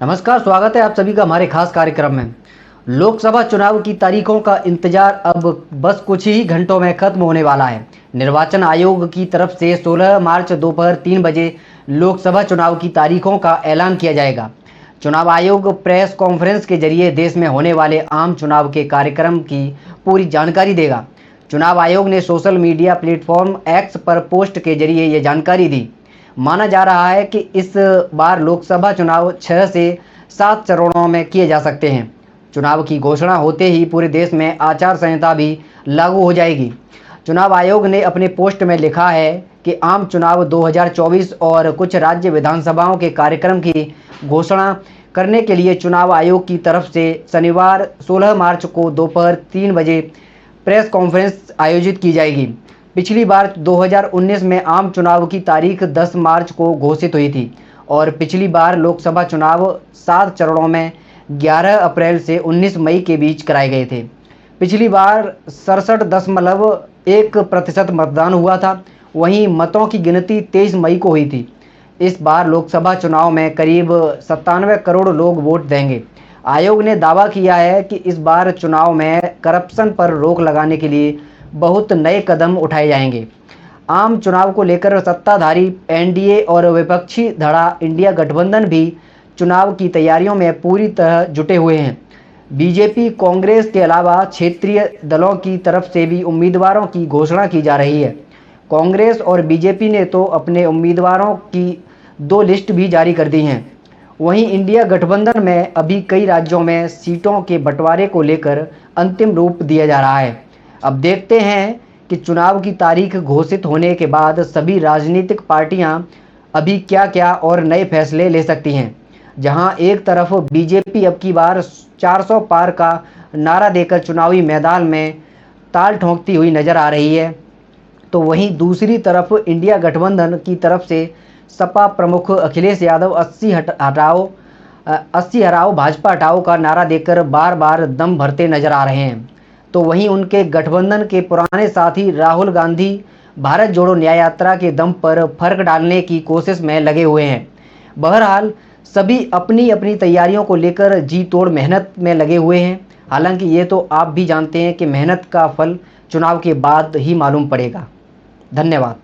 नमस्कार, स्वागत है आप सभी का हमारे खास कार्यक्रम में। लोकसभा चुनाव की तारीखों का इंतजार अब बस कुछ ही घंटों में खत्म होने वाला है। निर्वाचन आयोग की तरफ से 16 मार्च दोपहर 3 बजे लोकसभा चुनाव की तारीखों का ऐलान किया जाएगा। चुनाव आयोग प्रेस कॉन्फ्रेंस के जरिए देश में होने वाले आम चुनाव के कार्यक्रम की पूरी जानकारी देगा। चुनाव आयोग ने सोशल मीडिया प्लेटफॉर्म एक्स पर पोस्ट के जरिए ये जानकारी दी। माना जा रहा है कि इस बार लोकसभा चुनाव 6 से 7 चरणों में किए जा सकते हैं। चुनाव की घोषणा होते ही पूरे देश में आचार संहिता भी लागू हो जाएगी। चुनाव आयोग ने अपने पोस्ट में लिखा है कि आम चुनाव 2024 और कुछ राज्य विधानसभाओं के कार्यक्रम की घोषणा करने के लिए चुनाव आयोग की तरफ से शनिवार 16 मार्च को दोपहर 3 बजे प्रेस कॉन्फ्रेंस आयोजित की जाएगी। पिछली बार 2019 में आम चुनाव की तारीख 10 मार्च को घोषित हुई थी और पिछली बार लोकसभा चुनाव 7 चरणों में 11 अप्रैल से 19 मई के बीच कराए गए थे। पिछली बार 67.1% मतदान हुआ था, वहीं मतों की गिनती 23 मई को हुई थी। इस बार लोकसभा चुनाव में करीब 97 करोड़ लोग वोट देंगे। आयोग ने दावा किया है कि इस बार चुनाव में करप्शन पर रोक लगाने के लिए बहुत नए कदम उठाए जाएंगे। आम चुनाव को लेकर सत्ताधारी एनडीए और विपक्षी धड़ा इंडिया गठबंधन भी चुनाव की तैयारियों में पूरी तरह जुटे हुए हैं। बीजेपी, कांग्रेस के अलावा क्षेत्रीय दलों की तरफ से भी उम्मीदवारों की घोषणा की जा रही है। कांग्रेस और बीजेपी ने तो अपने उम्मीदवारों की 2 लिस्ट भी जारी कर दी हैं। वहीं इंडिया गठबंधन में अभी कई राज्यों में सीटों के बंटवारे को लेकर अंतिम रूप दिया जा रहा है। अब देखते हैं कि चुनाव की तारीख घोषित होने के बाद सभी राजनीतिक पार्टियां अभी क्या-क्या और नए फैसले ले सकती हैं। जहां एक तरफ बीजेपी अब की बार 400 पार का नारा देकर चुनावी मैदान में ताल ठोंकती हुई नजर आ रही है, तो वहीं दूसरी तरफ इंडिया गठबंधन की तरफ से सपा प्रमुख अखिलेश यादव 80 हराओ भाजपा हटाओ का नारा देकर बार बार दम भरते नजर आ रहे हैं। तो वहीं उनके गठबंधन के पुराने साथी राहुल गांधी भारत जोड़ो न्याय यात्रा के दम पर फर्क डालने की कोशिश में लगे हुए हैं। बहरहाल सभी अपनी अपनी तैयारियों को लेकर जी तोड़ मेहनत में लगे हुए हैं। हालांकि ये तो आप भी जानते हैं कि मेहनत का फल चुनाव के बाद ही मालूम पड़ेगा। धन्यवाद।